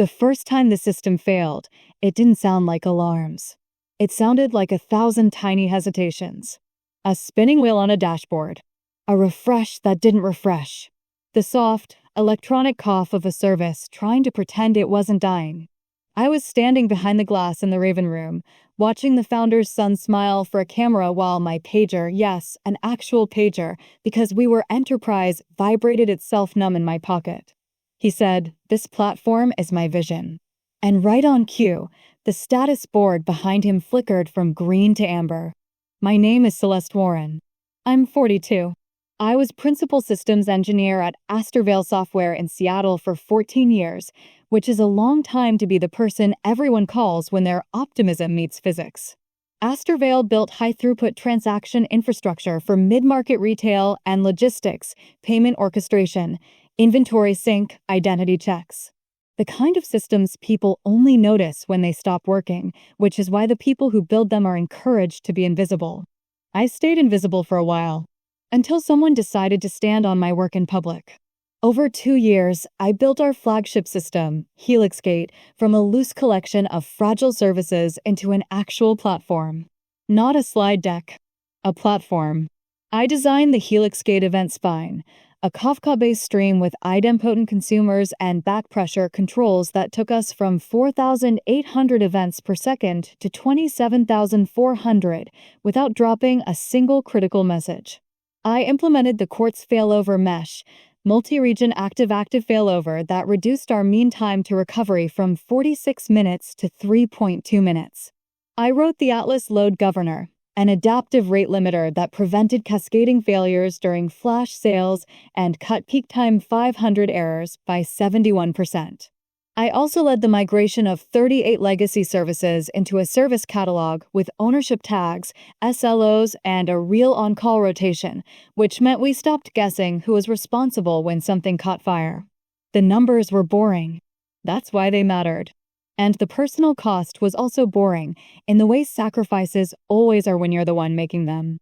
The first time the system failed, it didn't sound like alarms. It sounded like 1,000 tiny hesitations. A spinning wheel on a dashboard. A refresh that didn't refresh. The soft, electronic cough of a service trying to pretend it wasn't dying. I was standing behind the glass in the Raven room, watching the founder's son smile for a camera while my pager, yes, an actual pager, because we were enterprise, vibrated itself numb in my pocket. He said, "This platform is my vision." And right on cue, the status board behind him flickered from green to amber. My name is Celeste Warren. I'm 42. I was principal systems engineer at Astorvale Software in Seattle for 14 years, which is a long time to be the person everyone calls when their optimism meets physics. Astorvale built high-throughput transaction infrastructure for mid-market retail and logistics, payment orchestration, inventory sync, identity checks. The kind of systems people only notice when they stop working, which is why the people who build them are encouraged to be invisible. I stayed invisible for a while, until someone decided to stand on my work in public. Over 2 years, I built our flagship system, HelixGate, from a loose collection of fragile services into an actual platform. Not a slide deck. A platform. I designed the HelixGate event spine, a Kafka-based stream with idempotent consumers and backpressure controls that took us from 4,800 events per second to 27,400 without dropping a single critical message. I implemented the Quartz failover mesh, multi-region active-active failover that reduced our mean time to recovery from 46 minutes to 3.2 minutes. I wrote the Atlas load governor, an adaptive rate limiter that prevented cascading failures during flash sales and cut peak time 500 errors by 71%. I also led the migration of 38 legacy services into a service catalog with ownership tags, SLOs, and a real on-call rotation, which meant we stopped guessing who was responsible when something caught fire. The numbers were boring. That's why they mattered. And the personal cost was also boring, in the way sacrifices always are when you're the one making them.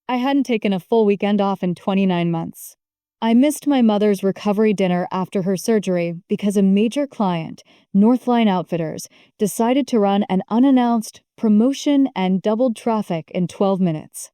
I hadn't taken a full weekend off in 29 months. I missed my mother's recovery dinner after her surgery because a major client, Northline Outfitters, decided to run an unannounced promotion and doubled traffic in 12 minutes.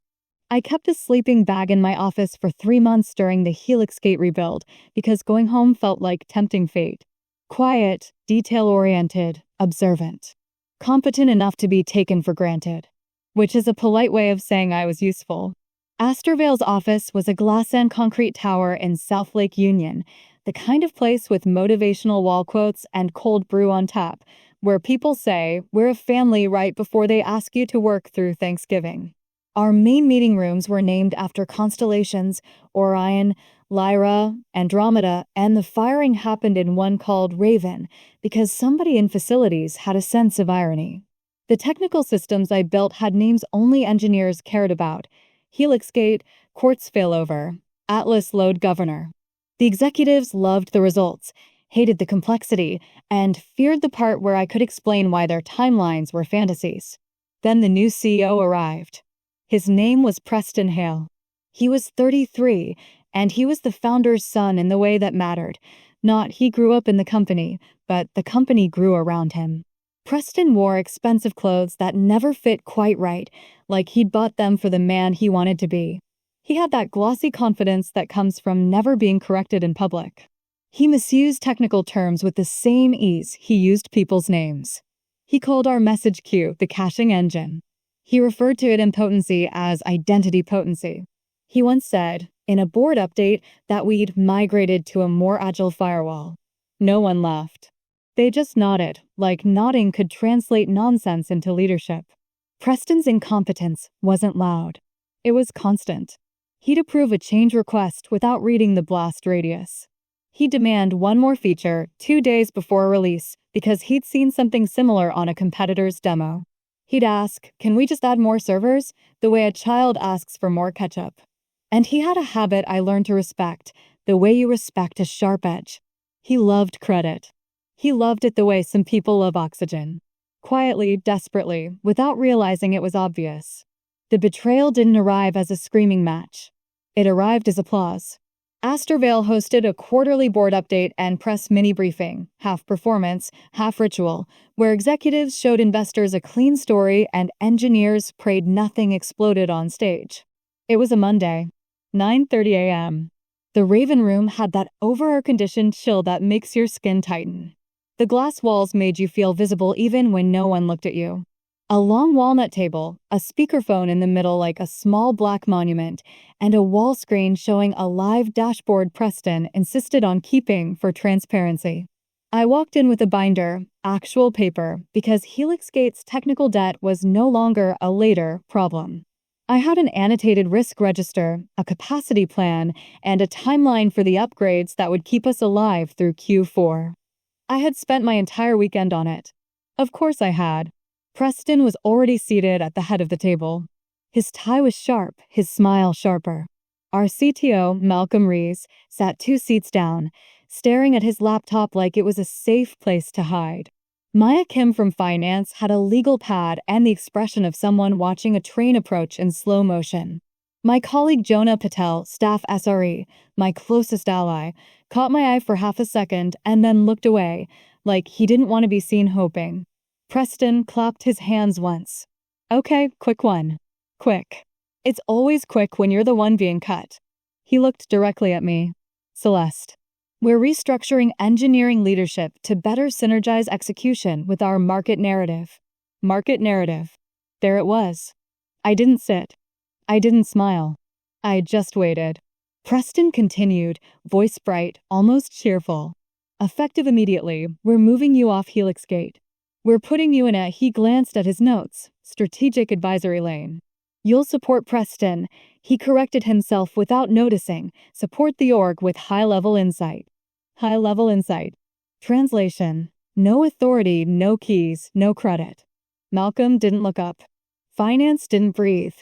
I kept a sleeping bag in my office for 3 months during the HelixGate rebuild because going home felt like tempting fate. Quiet, detail-oriented, observant. Competent enough to be taken for granted. Which is a polite way of saying I was useful. Astorvale's office was a glass and concrete tower in South Lake Union, the kind of place with motivational wall quotes and cold brew on tap, where people say, "We're a family," right before they ask you to work through Thanksgiving. Our main meeting rooms were named after constellations, Orion, Lyra, Andromeda, and the firing happened in one called Raven, because somebody in facilities had a sense of irony. The technical systems I built had names only engineers cared about: HelixGate, Quartz failover, Atlas load governor. The executives loved the results, hated the complexity, and feared the part where I could explain why their timelines were fantasies. Then the new CEO arrived. His name was Preston Hale. He was 33, and he was the founder's son in the way that mattered. Not he grew up in the company, but the company grew around him. Preston wore expensive clothes that never fit quite right, like he'd bought them for the man he wanted to be. He had that glossy confidence that comes from never being corrected in public. He misused technical terms with the same ease he used people's names. He called our message queue the caching engine. He referred to idempotency as identity potency. He once said, in a board update, that we'd migrated to a more agile firewall. No one laughed. They just nodded, like nodding could translate nonsense into leadership. Preston's incompetence wasn't loud. It was constant. He'd approve a change request without reading the blast radius. He'd demand one more feature 2 days before release because he'd seen something similar on a competitor's demo. He'd ask, "Can we just add more servers?" the way a child asks for more ketchup. And he had a habit I learned to respect, the way you respect a sharp edge. He loved credit. He loved it the way some people love oxygen. Quietly, desperately, without realizing it was obvious. The betrayal didn't arrive as a screaming match. It arrived as applause. Astorvale hosted a quarterly board update and press mini briefing, half performance, half ritual, where executives showed investors a clean story and engineers prayed nothing exploded on stage. It was a Monday, 9:30 a.m. The Raven Room had that over-air-conditioned chill that makes your skin tighten. The glass walls made you feel visible even when no one looked at you. A long walnut table, a speakerphone in the middle like a small black monument, and a wall screen showing a live dashboard Preston insisted on keeping for transparency. I walked in with a binder, actual paper, because HelixGate's technical debt was no longer a later problem. I had an annotated risk register, a capacity plan, and a timeline for the upgrades that would keep us alive through Q4. I had spent my entire weekend on it. Of course I had. Preston was already seated at the head of the table. His tie was sharp, his smile sharper. Our CTO, Malcolm Rees, sat 2 seats down, staring at his laptop like it was a safe place to hide. Maya Kim from finance had a legal pad and the expression of someone watching a train approach in slow motion. My colleague Jonah Patel, staff SRE, my closest ally, caught my eye for half a second and then looked away, like he didn't want to be seen hoping. Preston clapped his hands once. Okay, quick one. Quick. It's always quick when you're the one being cut. He looked directly at me. Celeste. We're restructuring engineering leadership to better synergize execution with our market narrative. Market narrative. There it was. I didn't sit. I didn't smile. I just waited. Preston continued, voice bright, almost cheerful. Effective immediately, we're moving you off HelixGate. We're putting you in a, he glanced at his notes, strategic advisory lane. You'll support Preston. He corrected himself without noticing. Support the org with high-level insight. High-level insight. Translation. No authority, no keys, no credit. Malcolm didn't look up. Finance didn't breathe.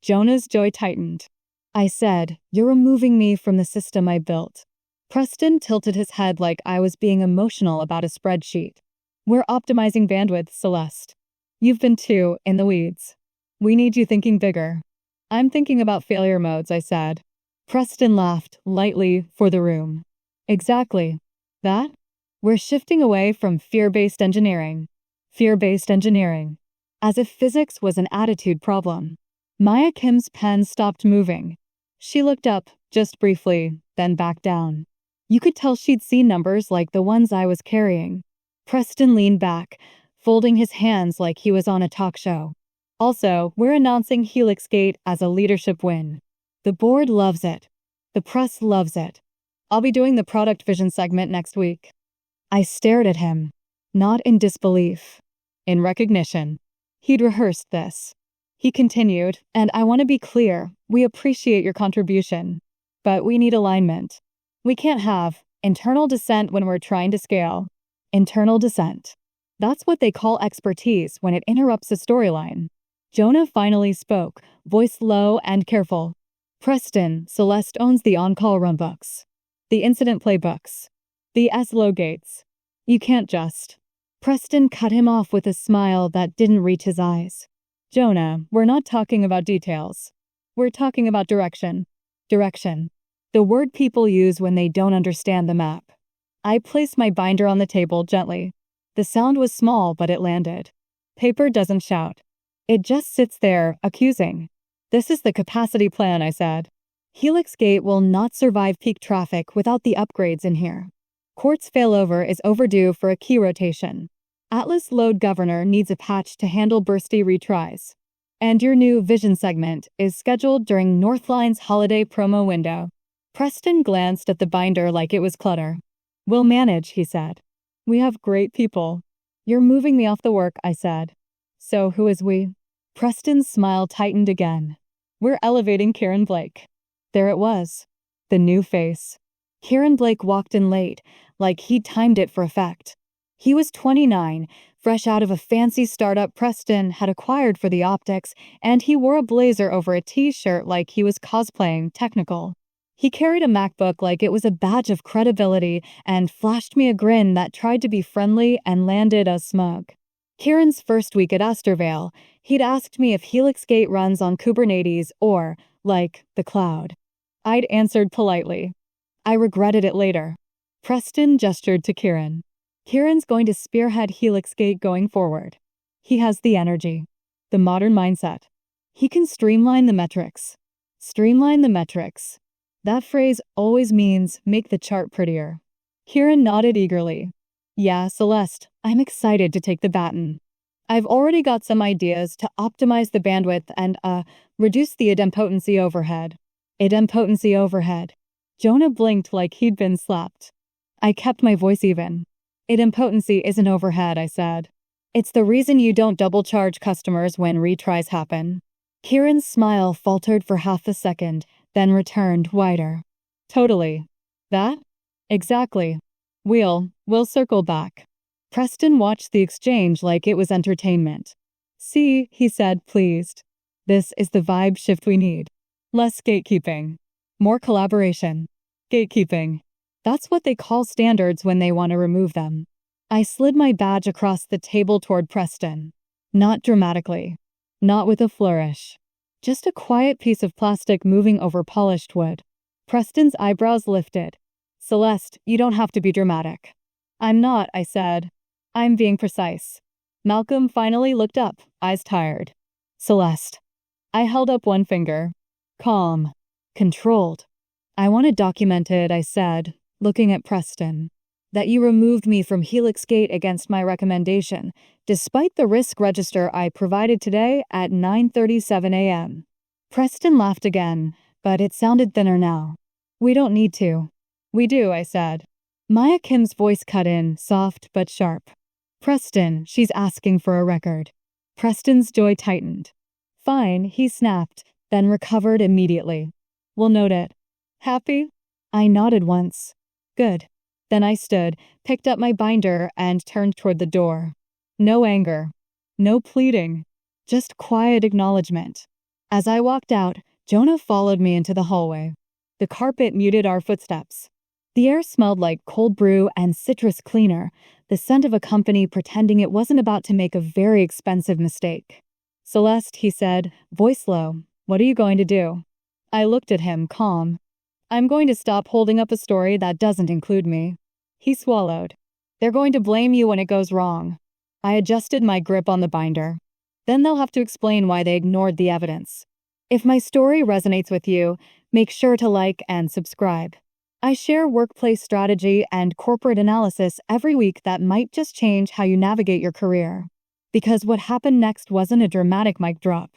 Jonah's jaw tightened. I said, you're removing me from the system I built. Preston tilted his head like I was being emotional about a spreadsheet. We're optimizing bandwidth, Celeste. You've been too in the weeds. We need you thinking bigger. I'm thinking about failure modes, I said. Preston laughed, lightly, for the room. Exactly. That? We're shifting away from fear-based engineering. Fear-based engineering. As if physics was an attitude problem. Maya Kim's pen stopped moving. She looked up, just briefly, then back down. You could tell she'd seen numbers like the ones I was carrying. Preston leaned back, folding his hands like he was on a talk show. Also, we're announcing HelixGate as a leadership win. The board loves it. The press loves it. I'll be doing the product vision segment next week. I stared at him, not in disbelief, in recognition. He'd rehearsed this. He continued, and I want to be clear, we appreciate your contribution. But we need alignment. We can't have internal dissent when we're trying to scale. Internal dissent. That's what they call expertise when it interrupts a storyline. Jonah finally spoke, voice low and careful. Preston, Celeste owns the on-call runbooks. The incident playbooks. The SLO gates. You can't just. Preston cut him off with a smile that didn't reach his eyes. Jonah, we're not talking about details. We're talking about direction. Direction. The word people use when they don't understand the map. I placed my binder on the table gently. The sound was small, but it landed. Paper doesn't shout. It just sits there, accusing. This is the capacity plan, I said. HelixGate will not survive peak traffic without the upgrades in here. Quartz failover is overdue for a key rotation. Atlas Load Governor needs a patch to handle bursty retries. And your new vision segment is scheduled during Northline's holiday promo window. Preston glanced at the binder like it was clutter. We'll manage, he said. We have great people. You're moving me off the work, I said. So who is we? Preston's smile tightened again. We're elevating Kieran Blake. There it was. The new face. Kieran Blake walked in late, like he'd timed it for effect. He was 29, fresh out of a fancy startup Preston had acquired for the optics, and he wore a blazer over a t-shirt like he was cosplaying technical. He carried a MacBook like it was a badge of credibility and flashed me a grin that tried to be friendly and landed as smug. Kieran's first week at Astorvale, he'd asked me if HelixGate runs on Kubernetes or, like, the cloud. I'd answered politely. I regretted it later. Preston gestured to Kieran. Kieran's going to spearhead HelixGate going forward. He has the energy, the modern mindset. He can streamline the metrics. Streamline the metrics. That phrase always means make the chart prettier. Kieran nodded eagerly. Yeah, Celeste, I'm excited to take the baton. I've already got some ideas to optimize the bandwidth and, reduce the idempotency overhead. Idempotency overhead. Jonah blinked like he'd been slapped. I kept my voice even. Idempotency isn't overhead, I said. It's the reason you don't double charge customers when retries happen. Kieran's smile faltered for half a second, then returned wider. Totally. That? Exactly. We'll circle back. Preston watched the exchange like it was entertainment. See, he said, pleased. This is the vibe shift we need. Less gatekeeping. More collaboration. Gatekeeping. That's what they call standards when they want to remove them. I slid my badge across the table toward Preston. Not dramatically. Not with a flourish. Just a quiet piece of plastic moving over polished wood. Preston's eyebrows lifted. Celeste, you don't have to be dramatic. I'm not, I said. I'm being precise. Malcolm finally looked up, eyes tired. Celeste. I held up one finger. Calm. Controlled. I want it documented, I said, looking at Preston. That you removed me from HelixGate against my recommendation, despite the risk register I provided today at 9:37 a.m. Preston laughed again, but it sounded thinner now. We don't need to. We do, I said. Maya Kim's voice cut in, soft but sharp. Preston, she's asking for a record. Preston's jaw tightened. Fine, he snapped, then recovered immediately. We'll note it. Happy? I nodded once. Good. Then I stood, picked up my binder, and turned toward the door. No anger. No pleading. Just quiet acknowledgement. As I walked out, Jonah followed me into the hallway. The carpet muted our footsteps. The air smelled like cold brew and citrus cleaner, the scent of a company pretending it wasn't about to make a very expensive mistake. Celeste, he said, voice low, what are you going to do? I looked at him, calm. I'm going to stop holding up a story that doesn't include me. He swallowed. They're going to blame you when it goes wrong. I adjusted my grip on the binder. Then they'll have to explain why they ignored the evidence. If my story resonates with you, make sure to like and subscribe. I share workplace strategy and corporate analysis every week that might just change how you navigate your career. Because what happened next wasn't a dramatic mic drop.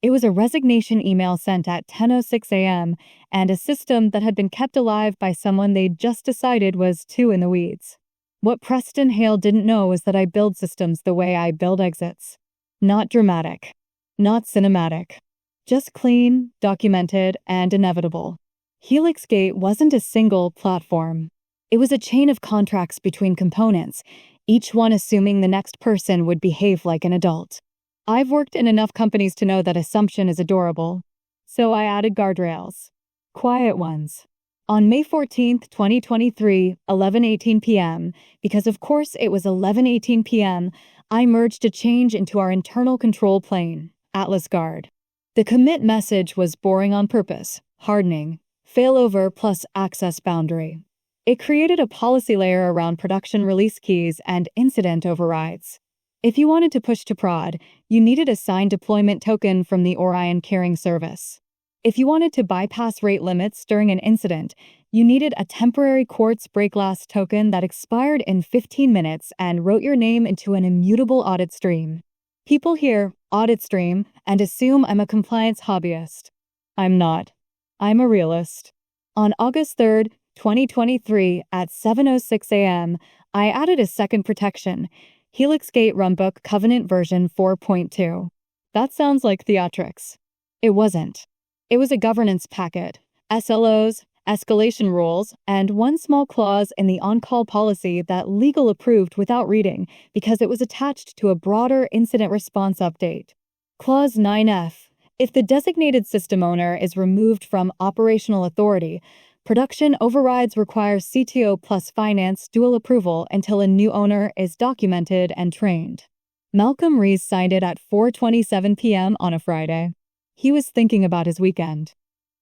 It was a resignation email sent at 10:06 a.m. and a system that had been kept alive by someone they'd just decided was too in the weeds. What Preston Hale didn't know was that I build systems the way I build exits. Not dramatic. Not cinematic. Just clean, documented, and inevitable. HelixGate wasn't a single platform. It was a chain of contracts between components, each one assuming the next person would behave like an adult. I've worked in enough companies to know that assumption is adorable. So I added guardrails. Quiet ones. On May 14, 2023, 11:18 p.m., because of course it was 11:18 p.m., I merged a change into our internal control plane, Atlas Guard. The commit message was boring on purpose, hardening, failover plus access boundary. It created a policy layer around production release keys and incident overrides. If you wanted to push to prod, you needed a signed deployment token from the Orion Caring Service. If you wanted to bypass rate limits during an incident, you needed a temporary Quartz break-glass token that expired in 15 minutes and wrote your name into an immutable audit stream. People hear audit stream and assume I'm a compliance hobbyist. I'm not. I'm a realist. On August 3rd, 2023, at 7:06 a.m., I added a second protection, HelixGate Runbook Covenant version 4.2. That sounds like theatrics. It wasn't. It was a governance packet, SLOs, escalation rules, and one small clause in the on-call policy that legal approved without reading because it was attached to a broader incident response update. Clause 9F. If the designated system owner is removed from operational authority, production overrides require CTO plus finance dual approval until a new owner is documented and trained. Malcolm Rees signed it at 4:27 p.m. on a Friday. He was thinking about his weekend.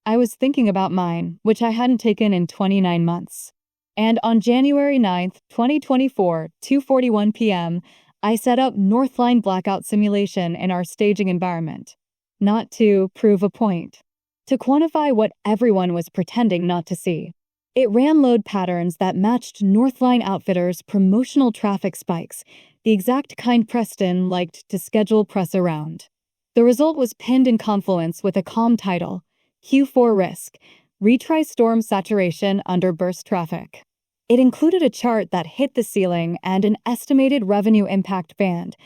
I was thinking about mine, which I hadn't taken in 29 months. And on January 9th, 2024, 2:41 p.m., I set up Northline blackout simulation in our staging environment. Not to prove a point. To quantify what everyone was pretending not to see. It ran load patterns that matched Northline Outfitters' promotional traffic spikes, the exact kind Preston liked to schedule press around. The result was pinned in Confluence with a calm title, Q4 Risk, Retry Storm Saturation Under Burst Traffic. It included a chart that hit the ceiling and an estimated revenue impact band,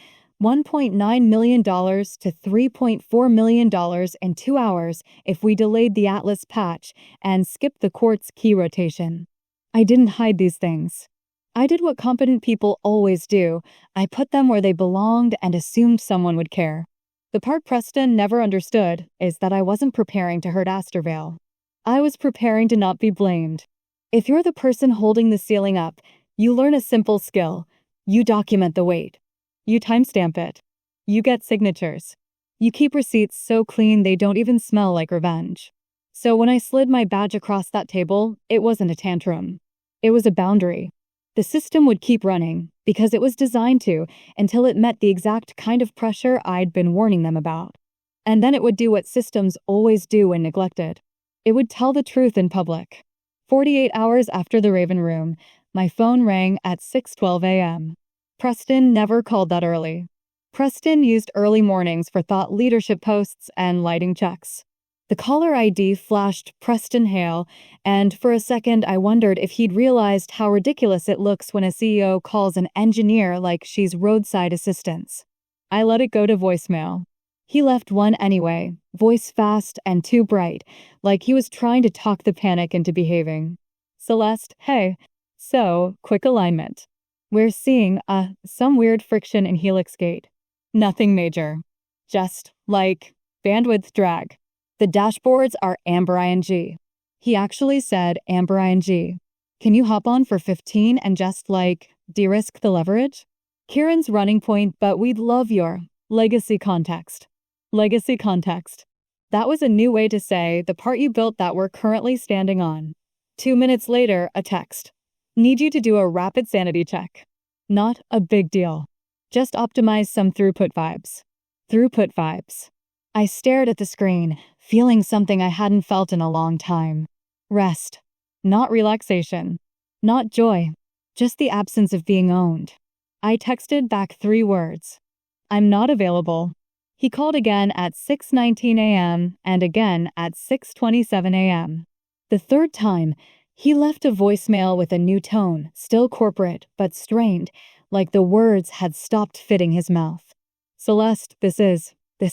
$1.9 million to $3.4 million in 2 hours if we delayed the Atlas patch and skipped the quartz key rotation. I didn't hide these things. I did what competent people always do. I put them where they belonged and assumed someone would care. The part Preston never understood is that I wasn't preparing to hurt Astorvale. I was preparing to not be blamed. If you're the person holding the ceiling up, you learn a simple skill. You document the weight. You timestamp it. You get signatures. You keep receipts so clean they don't even smell like revenge. So when I slid my badge across that table, it wasn't a tantrum. It was a boundary. The system would keep running, because it was designed to, until it met the exact kind of pressure I'd been warning them about. And then it would do what systems always do when neglected. It would tell the truth in public. 48 hours after the Raven Room, my phone rang at 6:12 a.m. Preston never called that early. Preston used early mornings for thought leadership posts and lighting checks. The caller ID flashed Preston Hale, and for a second I wondered if he'd realized how ridiculous it looks when a CEO calls an engineer like she's roadside assistance. I let it go to voicemail. He left one anyway, voice fast and too bright, like he was trying to talk the panic into behaving. Celeste, hey. So, quick alignment. We're seeing, some weird friction in HelixGate. Nothing major. Just, bandwidth drag. The dashboards are Amber ING. He actually said Amber ING. Can you hop on for 15 and just, de-risk the leverage? Kieran's running point, but we'd love your legacy context. Legacy context. That was a new way to say the part you built that we're currently standing on. 2 minutes later, a text. Need you to do a rapid sanity check. Not a big deal. Just optimize some throughput vibes. Throughput vibes. I stared at the screen, feeling something I hadn't felt in a long time. Rest. Not relaxation. Not joy. Just the absence of being owned. I texted back 3 words. I'm not available. He called again at 6:19 a.m. and again at 6:27 a.m. The third time, he left a voicemail with a new tone, still corporate, but strained, like the words had stopped fitting his mouth. Celeste, this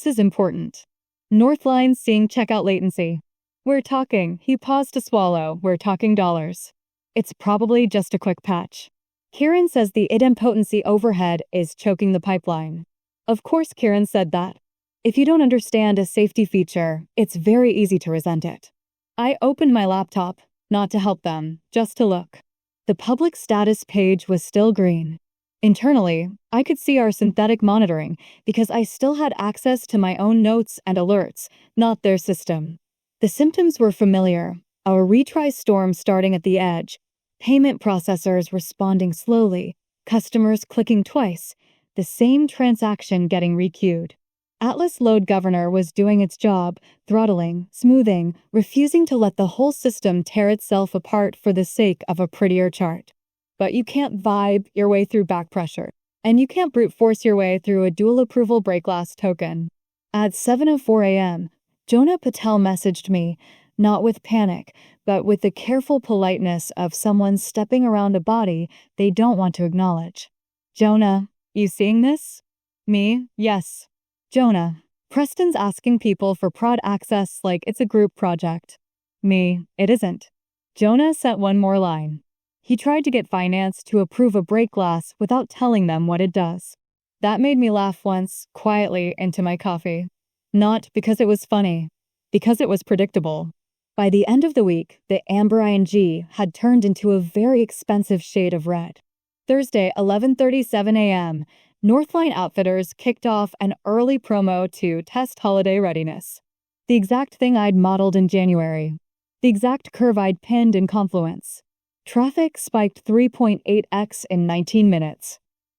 is important. Northline seeing checkout latency. We're talking, he paused to swallow, we're talking dollars. It's probably just a quick patch. Kieran says the idempotency overhead is choking the pipeline. Of course Kieran said that. If you don't understand a safety feature, it's very easy to resent it. I opened my laptop, not to help them, just to look. The public status page was still green. Internally, I could see our synthetic monitoring because I still had access to my own notes and alerts, not their system. The symptoms were familiar. A retry storm starting at the edge, payment processors responding slowly, customers clicking twice, the same transaction getting requeued. Atlas Load Governor was doing its job, throttling, smoothing, refusing to let the whole system tear itself apart for the sake of a prettier chart. But you can't vibe your way through backpressure, and you can't brute force your way through a dual approval break-glass token. At 7:04 a.m., Jonah Patel messaged me, not with panic, but with the careful politeness of someone stepping around a body they don't want to acknowledge. Jonah, you seeing this? Me, yes. Jonah, Preston's asking people for prod access like it's a group project. Me, it isn't. Jonah sent one more line. He tried to get finance to approve a break glass without telling them what it does. That made me laugh once, quietly, into my coffee. Not because it was funny, because it was predictable. By the end of the week, the Amber ING had turned into a very expensive shade of red. Thursday, 11:37 a.m., Northline Outfitters kicked off an early promo to test holiday readiness. The exact thing I'd modeled in January. The exact curve I'd pinned in Confluence. Traffic spiked 3.8x in 19 minutes.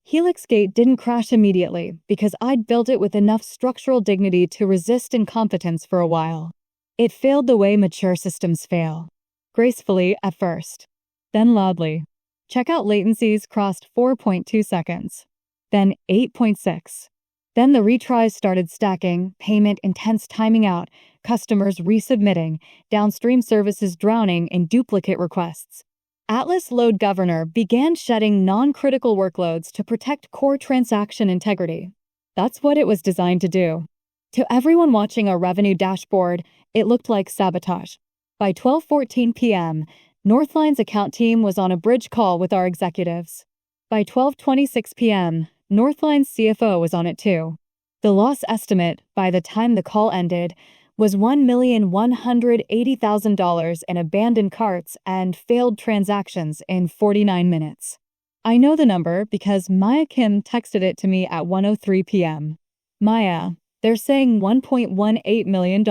HelixGate didn't crash immediately because I'd built it with enough structural dignity to resist incompetence for a while. It failed the way mature systems fail. Gracefully at first. Then loudly. Checkout latencies crossed 4.2 seconds. Then 8.6. Then the retries started stacking, payment intense timing out, customers resubmitting, downstream services drowning in duplicate requests. Atlas Load Governor began shedding non-critical workloads to protect core transaction integrity. That's what it was designed to do. To everyone watching a revenue dashboard, it looked like sabotage. By 12:14 p.m., Northline's account team was on a bridge call with our executives. By 12:26 p.m., Northline's CFO was on it too. The loss estimate, by the time the call ended, was $1,180,000 in abandoned carts and failed transactions in 49 minutes. I know the number because Maya Kim texted it to me at 1:03 p.m. Maya, they're saying $1.18 million.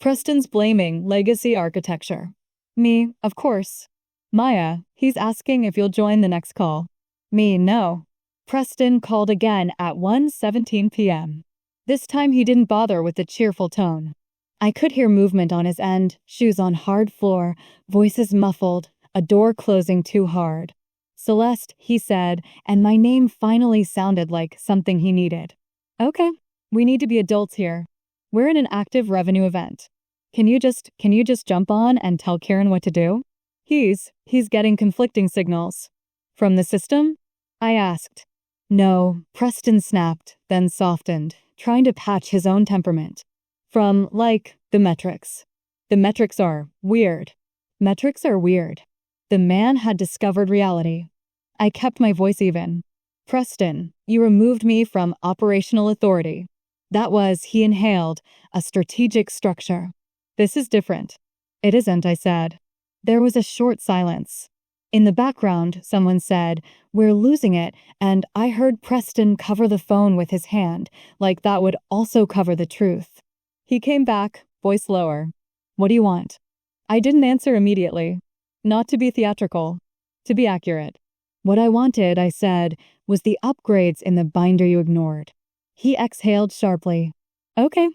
Preston's blaming legacy architecture. Me, of course. Maya, he's asking if you'll join the next call. Me, no. Preston called again at 1:17 p.m. This time he didn't bother with the cheerful tone. I could hear movement on his end, shoes on hard floor, voices muffled, a door closing too hard. Celeste, he said, and my name finally sounded like something he needed. Okay, we need to be adults here. We're in an active revenue event. Can you just jump on and tell Karen what to do? He's getting conflicting signals. From the system? I asked. No, Preston snapped, then softened, trying to patch his own temperament. From, like, the metrics. The metrics are weird. Metrics are weird. The man had discovered reality. I kept my voice even. Preston, you removed me from operational authority. That was, he inhaled, a strategic structure. This is different. It isn't, I said. There was a short silence. In the background, someone said, "We're losing it," and I heard Preston cover the phone with his hand, like that would also cover the truth. He came back, voice lower. "What do you want?" I didn't answer immediately. Not to be theatrical. To be accurate. What I wanted, I said, was the upgrades in the binder you ignored. He exhaled sharply. Okay,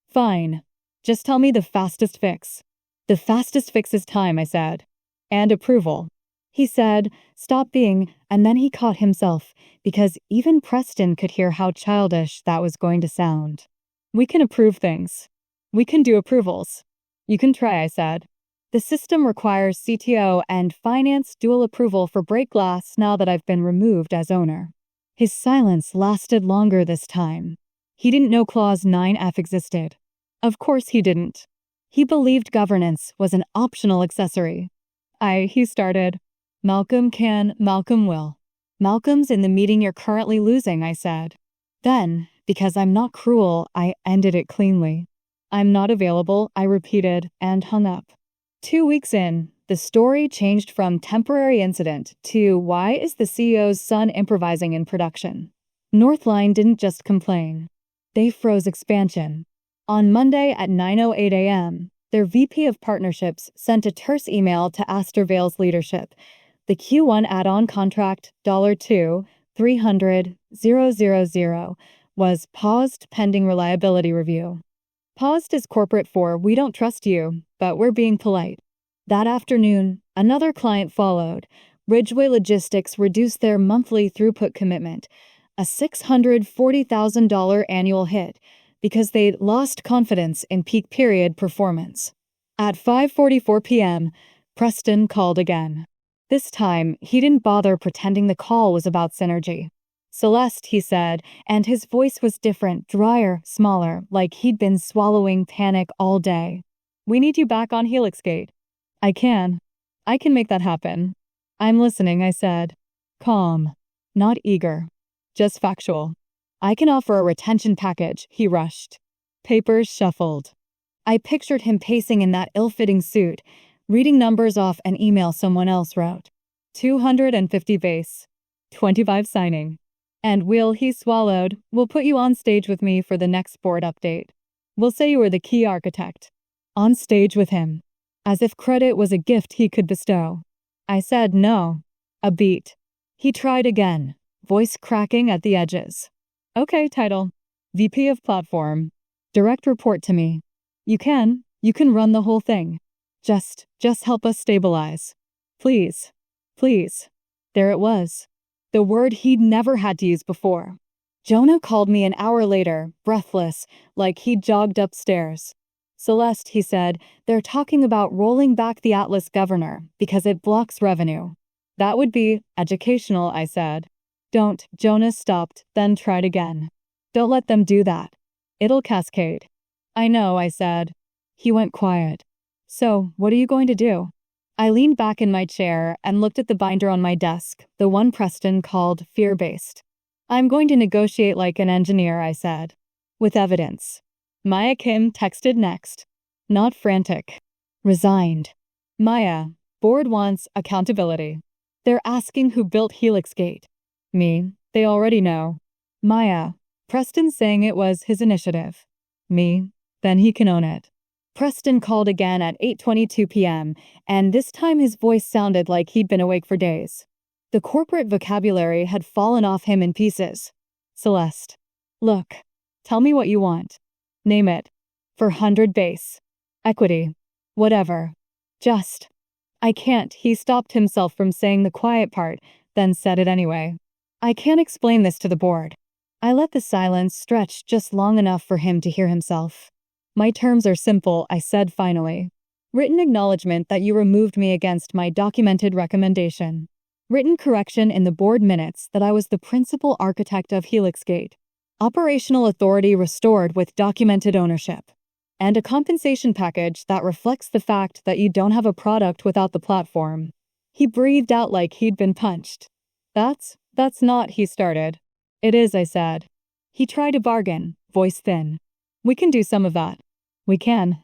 fine. Just tell me the fastest fix. The fastest fix is time, I said. And approval. He said, "Stop being," and then he caught himself, because even Preston could hear how childish that was going to sound. "We can approve things. We can do approvals." "You can try," I said. "The system requires CTO and finance dual approval for break glass now that I've been removed as owner." His silence lasted longer this time. He didn't know Clause 9F existed. Of course he didn't. He believed governance was an optional accessory. He started. "Malcolm can, Malcolm will. Malcolm's in the meeting you're currently losing," I said. Then, because I'm not cruel, I ended it cleanly. "I'm not available," I repeated, and hung up. 2 weeks in, the story changed from temporary incident to why is the CEO's son improvising in production. Northline didn't just complain. They froze expansion. On Monday at 9:08 a.m., their VP of Partnerships sent a terse email to Astorvale's leadership. The Q1 add-on contract $2,300,000 was paused pending reliability review. Paused is corporate for "we don't trust you, but we're being polite." That afternoon, another client followed. Ridgeway Logistics reduced their monthly throughput commitment, a $640,000 annual hit, because they'd lost confidence in peak period performance. At 5:44 p.m., Preston called again. This time, he didn't bother pretending the call was about synergy. "Celeste," he said, and his voice was different, drier, smaller, like he'd been swallowing panic all day. "We need you back on HelixGate." I can make that happen." "I'm listening," I said. Calm. Not eager. Just factual. "I can offer a retention package," he rushed. Papers shuffled. I pictured him pacing in that ill-fitting suit, reading numbers off an email someone else wrote. 250 base. 25 signing. "And he swallowed, "we'll put you on stage with me for the next board update." We'll say you were the key architect. On stage with him. As if credit was a gift he could bestow. I said no. A beat. He tried again, voice cracking at the edges. Okay, title. VP of Platform. Direct report to me. You can run the whole thing. Just help us stabilize. Please. Please. There it was. The word he'd never had to use before. Jonah called me an hour later, breathless, like he'd jogged upstairs. Celeste, he said, they're talking about rolling back the Atlas governor because it blocks revenue. That would be educational, I said. Don't. Jonah stopped, then tried again. Don't let them do that. It'll cascade. I know, I said. He went quiet. So, what are you going to do? I leaned back in my chair and looked at the binder on my desk, the one Preston called fear-based. I'm going to negotiate like an engineer, I said. With evidence. Maya Kim texted next. Not frantic. Resigned. Maya, board wants accountability. They're asking who built HelixGate. Me, they already know. Maya, Preston saying it was his initiative. Me, then he can own it. Preston called again at 8:22 p.m., and this time his voice sounded like he'd been awake for days. The corporate vocabulary had fallen off him in pieces. Celeste. Look. Tell me what you want. Name it. For 100 base. Equity. Whatever. Just. I can't. He stopped himself from saying the quiet part, then said it anyway. I can't explain this to the board. I let the silence stretch just long enough for him to hear himself. My terms are simple, I said finally. Written acknowledgement that you removed me against my documented recommendation. Written correction in the board minutes that I was the principal architect of HelixGate. Operational authority restored with documented ownership. And a compensation package that reflects the fact that you don't have a product without the platform. He breathed out like he'd been punched. That's not, he started. It is, I said. He tried to bargain, voice thin. We can do some of that. We can.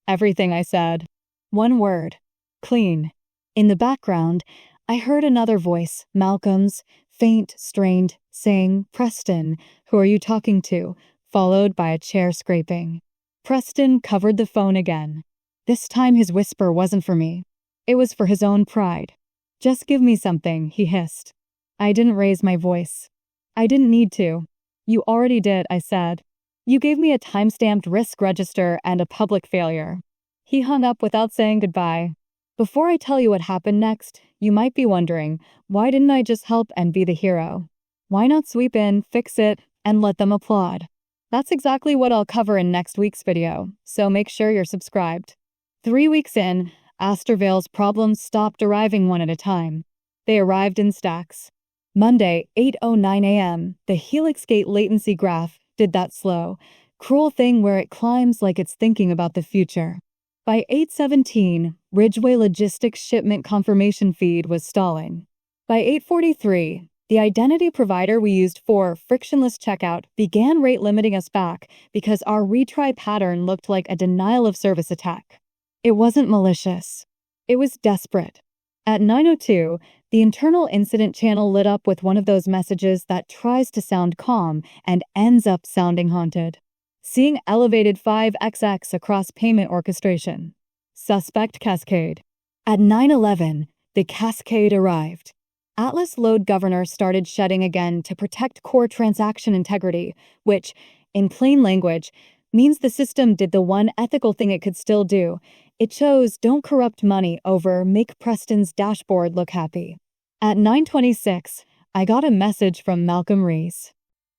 Everything, I said. One word. Clean. In the background, I heard another voice, Malcolm's, faint, strained, saying, Preston, who are you talking to? Followed by a chair scraping. Preston covered the phone again. This time his whisper wasn't for me. It was for his own pride. Just give me something, he hissed. I didn't raise my voice. I didn't need to. You already did, I said. You gave me a time-stamped risk register and a public failure. He hung up without saying goodbye. Before I tell you what happened next, you might be wondering, why didn't I just help and be the hero? Why not sweep in, fix it, and let them applaud? That's exactly what I'll cover in next week's video, so make sure you're subscribed. 3 weeks in, Astorvale's problems stopped arriving one at a time. They arrived in stacks. Monday, 8:09 a.m., the HelixGate latency graph did that slow, cruel thing where it climbs like it's thinking about the future. By 8:17, Ridgeway Logistics shipment confirmation feed was stalling. By 8:43, the identity provider we used for frictionless checkout began rate limiting us back because our retry pattern looked like a denial of service attack. It wasn't malicious. It was desperate. At 9:02, the internal incident channel lit up with one of those messages that tries to sound calm and ends up sounding haunted. Seeing elevated 5xx across payment orchestration. Suspect cascade. At 9:11, the cascade arrived. Atlas load governor started shedding again to protect core transaction integrity, which, in plain language, means the system did the one ethical thing it could still do. It chose don't corrupt money over make Preston's dashboard look happy. At 9:26, I got a message from Malcolm Rees.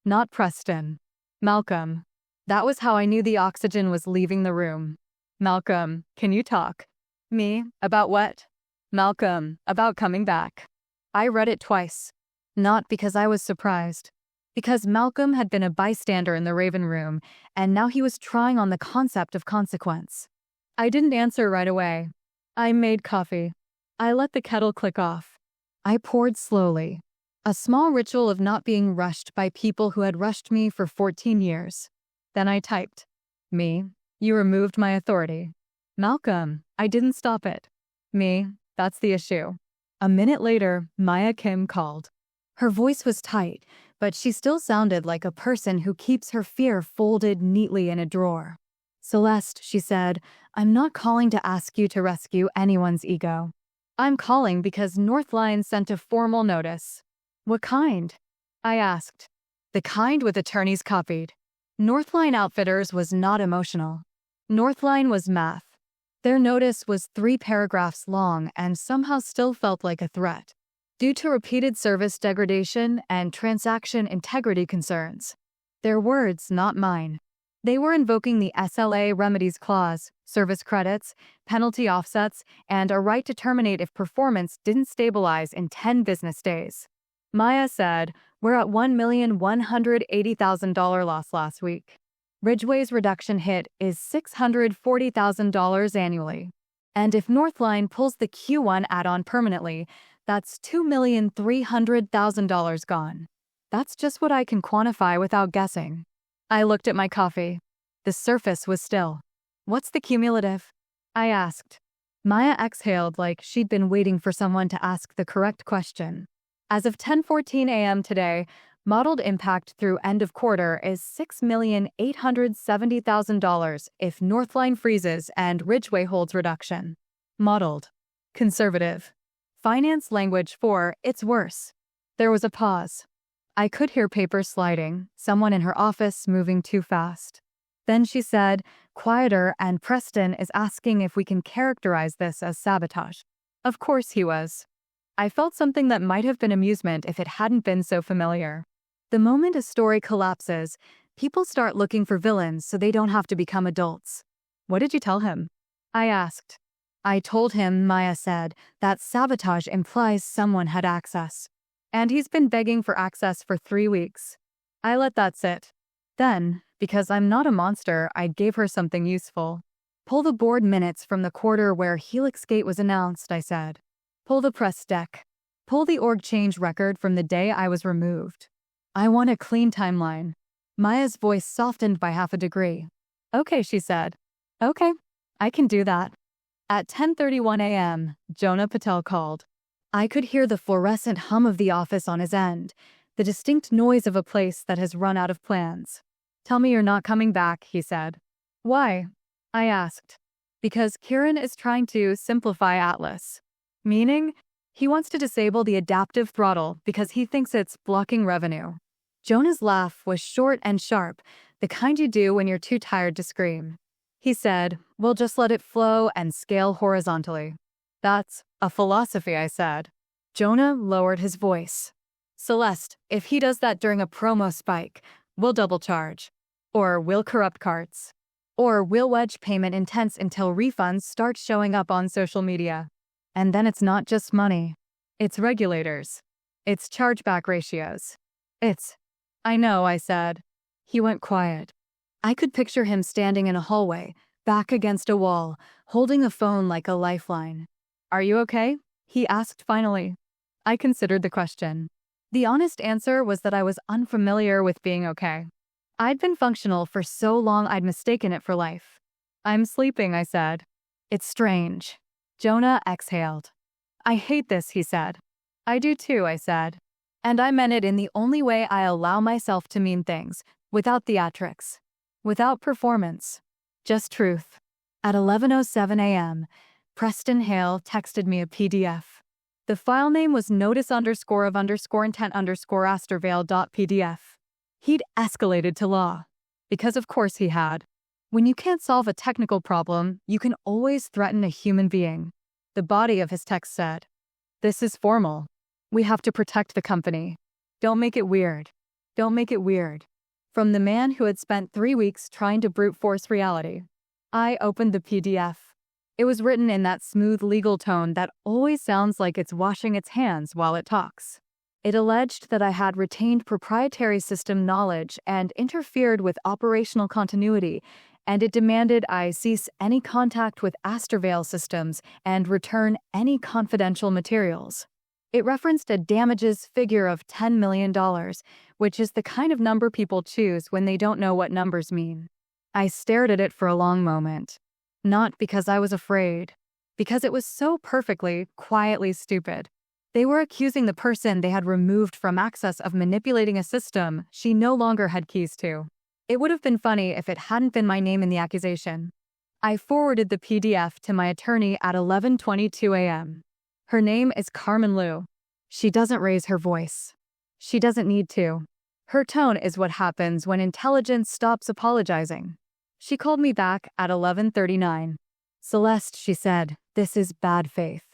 Not Preston. Malcolm. That was how I knew the oxygen was leaving the room. Malcolm, can you talk? Me? About what? Malcolm, about coming back. I read it twice. Not because I was surprised. Because Malcolm had been a bystander in the Raven room, and now he was trying on the concept of consequence. I didn't answer right away. I made coffee. I let the kettle click off. I poured slowly. A small ritual of not being rushed by people who had rushed me for 14 years. Then I typed. Me, you removed my authority. Malcolm, I didn't stop it. Me, that's the issue. A minute later, Maya Kim called. Her voice was tight, but she still sounded like a person who keeps her fear folded neatly in a drawer. Celeste, she said, I'm not calling to ask you to rescue anyone's ego. I'm calling because Northline sent a formal notice. What kind? I asked. The kind with attorneys copied. Northline Outfitters was not emotional. Northline was math. Their notice was 3 paragraphs long and somehow still felt like a threat, due to repeated service degradation and transaction integrity concerns. Their words, not mine. They were invoking the SLA remedies clause, service credits, penalty offsets, and a right to terminate if performance didn't stabilize in 10 business days. Maya said, we're at $1,180,000 loss last week. Ridgeway's reduction hit is $640,000 annually. And if Northline pulls the Q1 add-on permanently, that's $2,300,000 gone. That's just what I can quantify without guessing. I looked at my coffee. The surface was still. What's the cumulative? I asked. Maya exhaled like she'd been waiting for someone to ask the correct question. As of 10:14 a.m. today, modeled impact through end of quarter is $6,870,000 if Northline freezes and Ridgeway holds reduction. Modeled. Conservative. Finance language for it's worse. There was a pause. I could hear paper sliding, someone in her office moving too fast. Then she said, quieter, and Preston is asking if we can characterize this as sabotage. Of course he was. I felt something that might have been amusement if it hadn't been so familiar. The moment a story collapses, people start looking for villains so they don't have to become adults. What did you tell him? I asked. I told him, Maya said, that sabotage implies someone had access. And he's been begging for access for 3 weeks. I let that sit. Then, because I'm not a monster, I gave her something useful. Pull the board minutes from the quarter where HelixGate was announced, I said. Pull the press deck. Pull the org change record from the day I was removed. I want a clean timeline. Maya's voice softened by half a degree. Okay, she said. Okay, I can do that. At 10:31 a.m., Jonah Patel called. I could hear the fluorescent hum of the office on his end, the distinct noise of a place that has run out of plans. Tell me you're not coming back, he said. Why? I asked. Because Kieran is trying to simplify Atlas. Meaning, he wants to disable the adaptive throttle because he thinks it's blocking revenue. Jonah's laugh was short and sharp, the kind you do when you're too tired to scream. He said, we'll just let it flow and scale horizontally. That's a philosophy, I said. Jonah lowered his voice. Celeste, if he does that during a promo spike, we'll double charge. Or we'll corrupt carts. Or we'll wedge payment intents until refunds start showing up on social media. And then it's not just money. It's regulators. It's chargeback ratios. I know, I said. He went quiet. I could picture him standing in a hallway, back against a wall, holding a phone like a lifeline. Are you okay? He asked finally. I considered the question. The honest answer was that I was unfamiliar with being okay. I'd been functional for so long I'd mistaken it for life. I'm sleeping, I said. It's strange. Jonah exhaled. I hate this, he said. I do too, I said. And I meant it in the only way I allow myself to mean things, without theatrics, without performance, just truth. At 11:07 a.m., Preston Hale texted me a PDF. The file name was notice_of_intent_astorvale.pdf. He'd escalated to law. Because of course he had. When you can't solve a technical problem, you can always threaten a human being. The body of his text said, this is formal. We have to protect the company. Don't make it weird. Don't make it weird. From the man who had spent 3 weeks trying to brute force reality. I opened the PDF. It was written in that smooth legal tone that always sounds like it's washing its hands while it talks. It alleged that I had retained proprietary system knowledge and interfered with operational continuity, and it demanded I cease any contact with Astorvale systems and return any confidential materials. It referenced a damages figure of $10 million, which is the kind of number people choose when they don't know what numbers mean. I stared at it for a long moment. Not because I was afraid, because it was so perfectly, quietly stupid. They were accusing the person they had removed from access of manipulating a system she no longer had keys to. It would have been funny if it hadn't been my name in the accusation. I forwarded the PDF to my attorney at 11:22 a.m. Her name is Carmen Liu. She doesn't raise her voice. She doesn't need to. Her tone is what happens when intelligence stops apologizing. She called me back at 11:39. Celeste, she said, this is bad faith.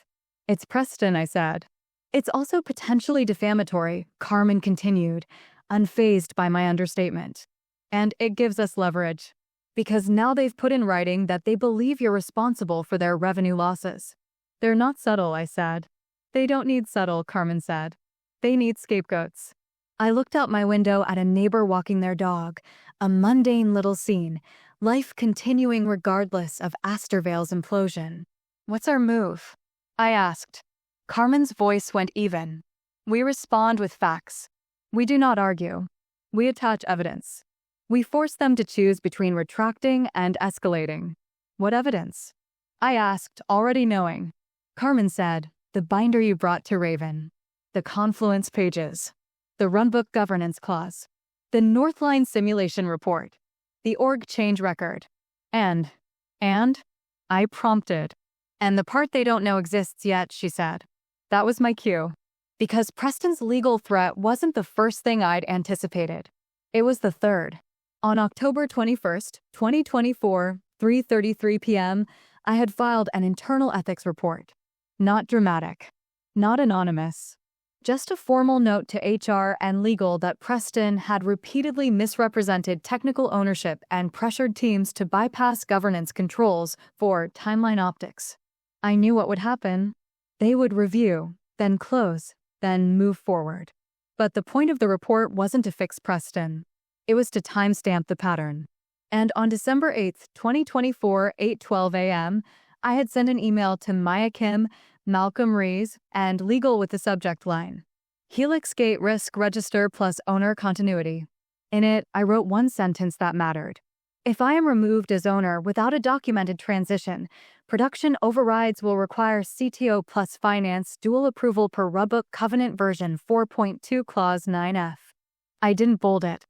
It's Preston, I said. It's also potentially defamatory, Carmen continued, unfazed by my understatement. And it gives us leverage. Because now they've put in writing that they believe you're responsible for their revenue losses. They're not subtle, I said. They don't need subtle, Carmen said. They need scapegoats. I looked out my window at a neighbor walking their dog, a mundane little scene, life continuing regardless of Astorvale's implosion. What's our move? I asked. Carmen's voice went even. We respond with facts. We do not argue. We attach evidence. We force them to choose between retracting and escalating. What evidence? I asked, already knowing. Carmen said, the binder you brought to Raven. The Confluence pages. The Runbook governance clause. The Northline simulation report. The org change record. And? I prompted. And the part they don't know exists yet, she said. That was my cue. Because Preston's legal threat wasn't the first thing I'd anticipated. It was the third. On October 21st, 2024, 3:33 p.m., I had filed an internal ethics report. Not dramatic. Not anonymous. Just a formal note to HR and legal that Preston had repeatedly misrepresented technical ownership and pressured teams to bypass governance controls for timeline optics. I knew what would happen. They would review, then close, then move forward. But the point of the report wasn't to fix Preston. It was to timestamp the pattern. And on December 8th, 2024, 8:12 a.m., I had sent an email to Maya Kim, Malcolm Rees, and legal with the subject line, HelixGate Risk Register plus Owner Continuity. In it, I wrote one sentence that mattered. If I am removed as owner without a documented transition, production overrides will require CTO plus finance dual approval per Runbook Covenant version 4.2 clause 9F. I didn't bold it.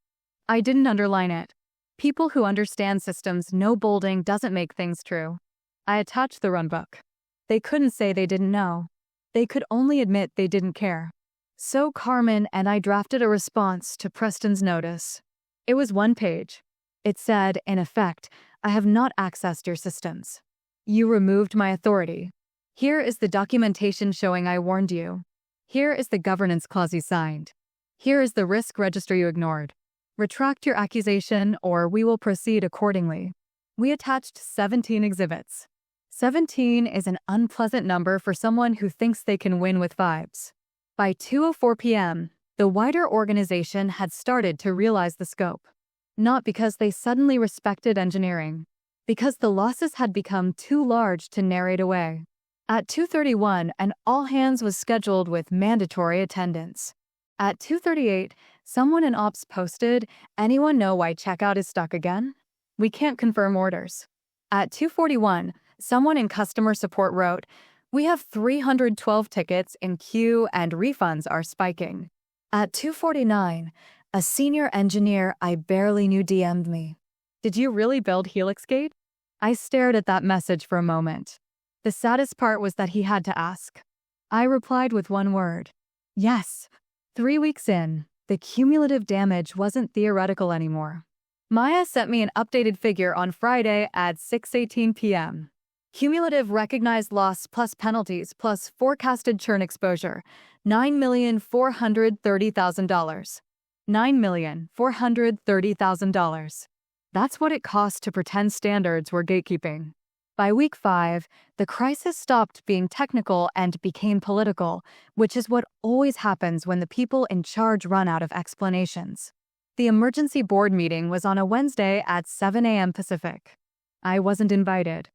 I didn't underline it. People who understand systems know bolding doesn't make things true. I attached the runbook. They couldn't say they didn't know. They could only admit they didn't care. So Carmen and I drafted a response to Preston's notice. It was one page. It said, in effect, I have not accessed your systems. You removed my authority. Here is the documentation showing I warned you. Here is the governance clause you signed. Here is the risk register you ignored. Retract your accusation or we will proceed accordingly. We attached 17 exhibits. 17 is an unpleasant number for someone who thinks they can win with vibes. By 2:04 p.m., the wider organization had started to realize the scope. Not because they suddenly respected engineering, because the losses had become too large to narrate away. At 2:31, an all-hands was scheduled with mandatory attendance. At 2:38, someone in ops posted, anyone know why checkout is stuck again? We can't confirm orders. At 2:41, someone in customer support wrote, we have 312 tickets in queue and refunds are spiking. At 2:49, a senior engineer I barely knew DM'd me. Did you really build HelixGate? I stared at that message for a moment. The saddest part was that he had to ask. I replied with one word. Yes. 3 weeks in, the cumulative damage wasn't theoretical anymore. Maya sent me an updated figure on Friday at 6:18 p.m. Cumulative recognized loss plus penalties plus forecasted churn exposure, $9,430,000. $9,430,000. That's what it cost to pretend standards were gatekeeping. By week 5, the crisis stopped being technical and became political, which is what always happens when the people in charge run out of explanations. The emergency board meeting was on a Wednesday at 7 a.m. Pacific. I wasn't invited.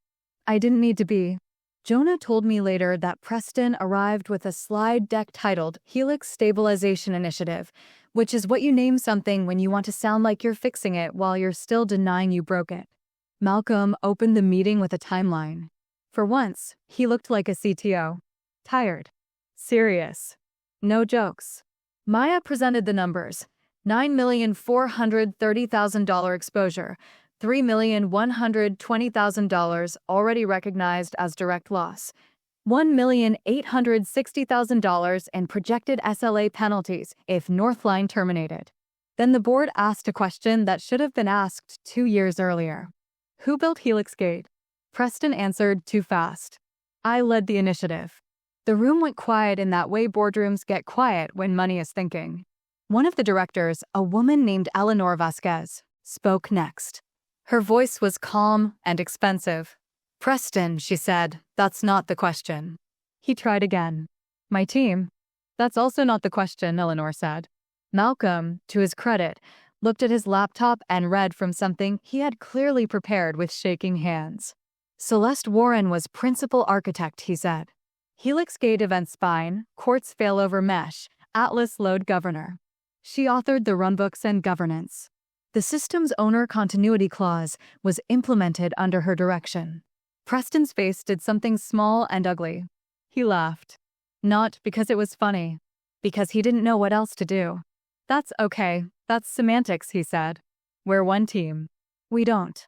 I didn't need to be. Jonah told me later that Preston arrived with a slide deck titled Helix Stabilization Initiative, which is what you name something when you want to sound like you're fixing it while you're still denying you broke it. Malcolm opened the meeting with a timeline. For once, he looked like a CTO. Tired. Serious. No jokes. Maya presented the numbers. $9,430,000 exposure, $3,120,000 already recognized as direct loss, $1,860,000 in projected SLA penalties if Northline terminated. Then the board asked a question that should have been asked 2 years earlier. Who built HelixGate? Preston answered too fast. I led the initiative. The room went quiet in that way boardrooms get quiet when money is thinking. One of the directors, a woman named Eleanor Vasquez, spoke next. Her voice was calm and expensive. Preston, she said, that's not the question. He tried again. My team? That's also not the question, Eleanor said. Malcolm, to his credit, looked at his laptop and read from something he had clearly prepared with shaking hands. Celeste Warren was principal architect, he said. HelixGate event spine, Quartz failover mesh, Atlas load governor. She authored the runbooks and governance. The system's owner continuity clause was implemented under her direction. Preston's face did something small and ugly. He laughed. Not because it was funny, because he didn't know what else to do. That's okay, that's semantics, he said. We're one team. We don't.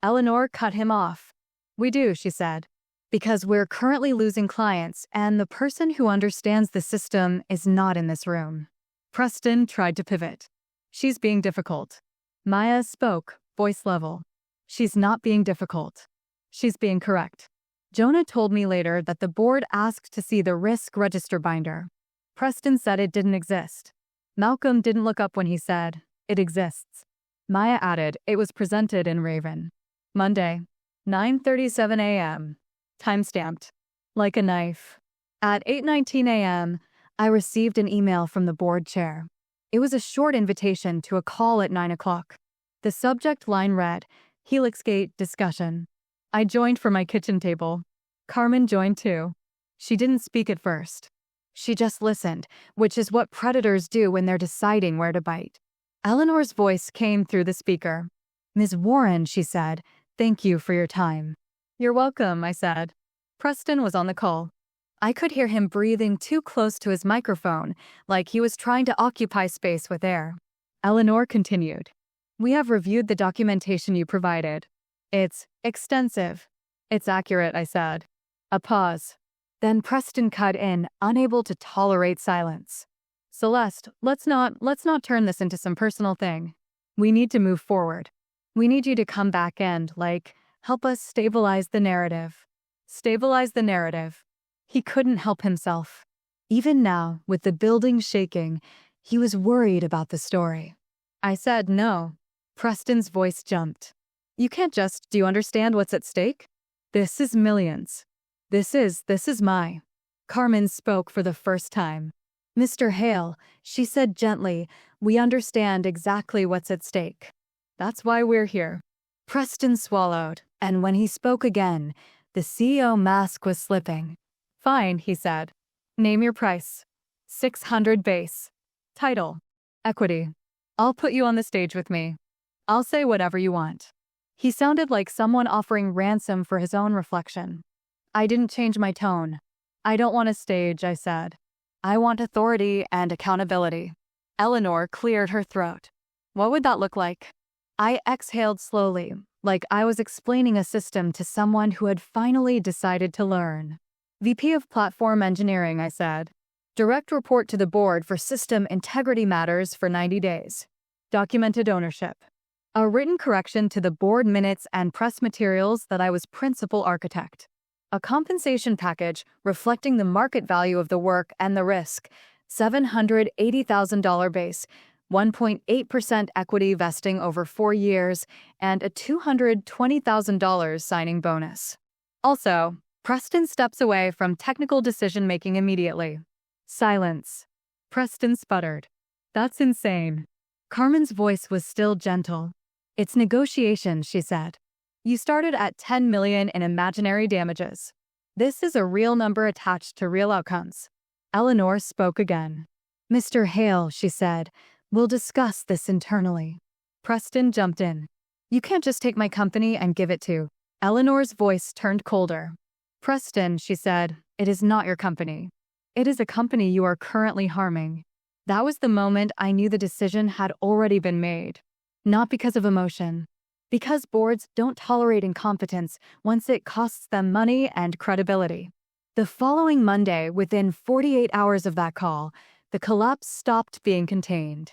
Eleanor cut him off. We do, she said. Because we're currently losing clients and the person who understands the system is not in this room. Preston tried to pivot. She's being difficult. Maya spoke, voice level. She's not being difficult. She's being correct. Jonah told me later that the board asked to see the risk register binder. Preston said it didn't exist. Malcolm didn't look up when he said, it exists. Maya added, it was presented in Raven. Monday, 9:37 a.m. Timestamped. Like a knife. At 8:19 a.m., I received an email from the board chair. It was a short invitation to a call at 9 o'clock. The subject line read, HelixGate discussion. I joined from my kitchen table. Carmen joined too. She didn't speak at first. She just listened, which is what predators do when they're deciding where to bite. Eleanor's voice came through the speaker. Ms. Warren, she said, thank you for your time. You're welcome, I said. Preston was on the call. I could hear him breathing too close to his microphone, like he was trying to occupy space with air. Eleanor continued. We have reviewed the documentation you provided. It's extensive. It's accurate, I said. A pause. Then Preston cut in, unable to tolerate silence. Celeste, let's not turn this into some personal thing. We need to move forward. We need you to come back and, help us stabilize the narrative. Stabilize the narrative. He couldn't help himself. Even now, with the building shaking, he was worried about the story. I said no. Preston's voice jumped. You can't just, do you understand what's at stake? This is millions. This is my. Carmen spoke for the first time. Mr. Hale, she said gently, we understand exactly what's at stake. That's why we're here. Preston swallowed, and when he spoke again, the CEO mask was slipping. Fine, he said. Name your price. 600 base. Title. Equity. I'll put you on the stage with me. I'll say whatever you want. He sounded like someone offering ransom for his own reflection. I didn't change my tone. I don't want a stage, I said. I want authority and accountability. Eleanor cleared her throat. What would that look like? I exhaled slowly, like I was explaining a system to someone who had finally decided to learn. VP of Platform Engineering, I said. Direct report to the board for system integrity matters for 90 days. Documented ownership. A written correction to the board minutes and press materials that I was principal architect. A compensation package reflecting the market value of the work and the risk. $780,000 base, 1.8% equity vesting over 4 years, and a $220,000 signing bonus. Also, Preston steps away from technical decision-making immediately. Silence. Preston sputtered. That's insane. Carmen's voice was still gentle. It's negotiation, she said. You started at $10 million in imaginary damages. This is a real number attached to real outcomes. Eleanor spoke again. Mr. Hale, she said, we'll discuss this internally. Preston jumped in. You can't just take my company and give it to. Eleanor's voice turned colder. Preston, she said, it is not your company. It is a company you are currently harming. That was the moment I knew the decision had already been made. Not because of emotion. Because boards don't tolerate incompetence once it costs them money and credibility. The following Monday, within 48 hours of that call, the collapse stopped being contained.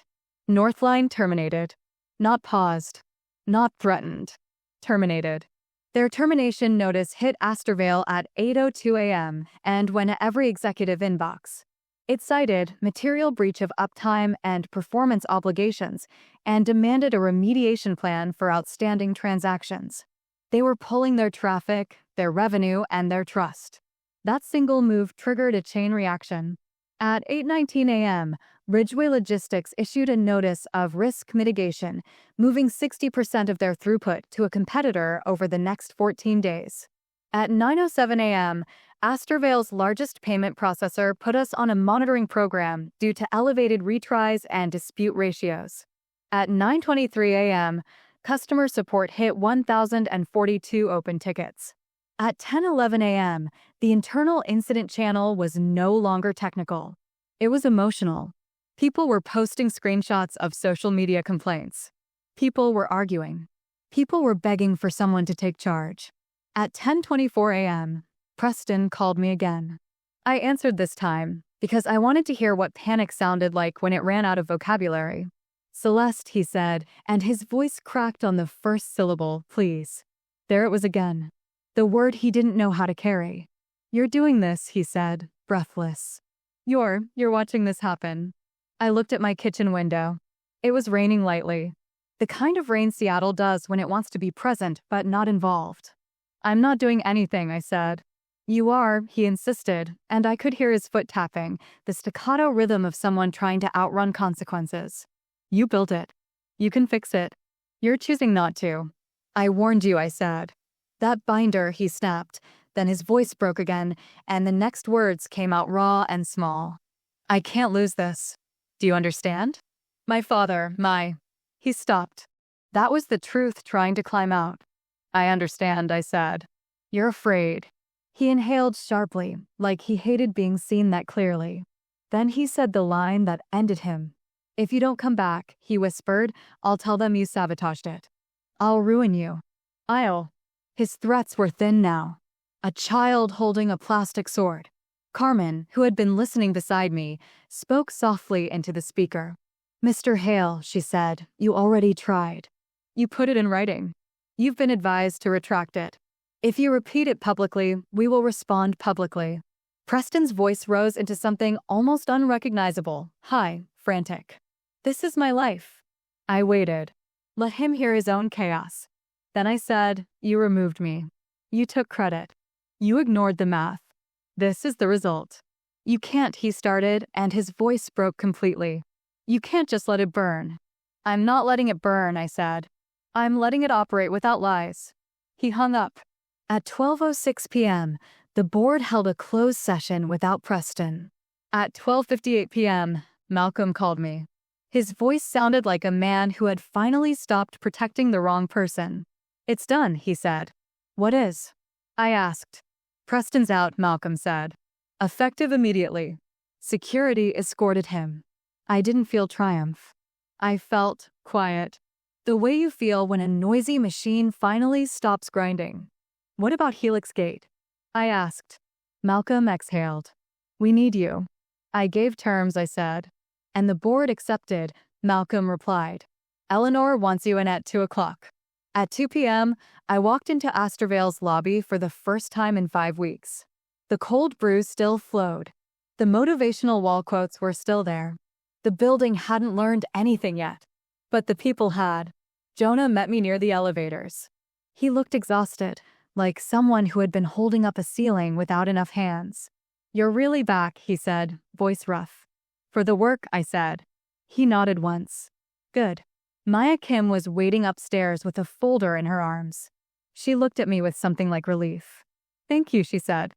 Northline terminated. Not paused. Not threatened. Terminated. Their termination notice hit Astorvale at 8:02 a.m. and went to every executive inbox. It cited material breach of uptime and performance obligations and demanded a remediation plan for outstanding transactions. They were pulling their traffic, their revenue, and their trust. That single move triggered a chain reaction. At 8:19 a.m., Ridgeway Logistics issued a notice of risk mitigation, moving 60% of their throughput to a competitor over the next 14 days. At 9:07 a.m., Astorvale's largest payment processor put us on a monitoring program due to elevated retries and dispute ratios. At 9:23 a.m., customer support hit 1,042 open tickets. At 10:11 a.m., the internal incident channel was no longer technical. It was emotional. People were posting screenshots of social media complaints. People were arguing. People were begging for someone to take charge. At 10:24 a.m., Preston called me again. I answered this time because I wanted to hear what panic sounded like when it ran out of vocabulary. "Celeste," he said, and his voice cracked on the first syllable, "please." There it was again. The word he didn't know how to carry. "You're doing this," he said, breathless. You're watching this happen." I looked at my kitchen window. It was raining lightly. The kind of rain Seattle does when it wants to be present but not involved. "I'm not doing anything," I said. "You are," he insisted, and I could hear his foot tapping, the staccato rhythm of someone trying to outrun consequences. "You built it. You can fix it. You're choosing not to." "I warned you," I said. "That binder," he snapped. Then his voice broke again, and the next words came out raw and small. "I can't lose this. Do you understand? My father, He stopped. That was the truth trying to climb out. "I understand," I said. "You're afraid." He inhaled sharply, like he hated being seen that clearly. Then he said the line that ended him. "If you don't come back," he whispered, "I'll tell them you sabotaged it. I'll ruin you. I'll." His threats were thin now. A child holding a plastic sword. Carmen, who had been listening beside me, spoke softly into the speaker. "Mr. Hale," she said, "you already tried. You put it in writing. You've been advised to retract it. If you repeat it publicly, we will respond publicly." Preston's voice rose into something almost unrecognizable, high, frantic. "This is my life." I waited. Let him hear his own chaos. Then I said, "You removed me. You took credit. You ignored the math. This is the result. You can't," he started, and his voice broke completely. "You can't just let it burn." "I'm not letting it burn," I said. "I'm letting it operate without lies." He hung up. At 12:06 p.m., the board held a closed session without Preston. At 12:58 p.m., Malcolm called me. His voice sounded like a man who had finally stopped protecting the wrong person. "It's done," he said. "What is?" I asked. "Preston's out," Malcolm said. "Effective immediately." Security escorted him. I didn't feel triumph. I felt quiet. The way you feel when a noisy machine finally stops grinding. "What about HelixGate?" I asked. Malcolm exhaled. "We need you." I gave terms, I said. "And the board accepted," Malcolm replied. "Eleanor wants you in at 2 o'clock. At 2 p.m., I walked into Astorvale's lobby for the first time in 5 weeks. The cold brew still flowed. The motivational wall quotes were still there. The building hadn't learned anything yet. But the people had. Jonah met me near the elevators. He looked exhausted, like someone who had been holding up a ceiling without enough hands. "You're really back," he said, voice rough. "For the work," I said. He nodded once. "Good." Maya Kim was waiting upstairs with a folder in her arms. She looked at me with something like relief. "Thank you," she said.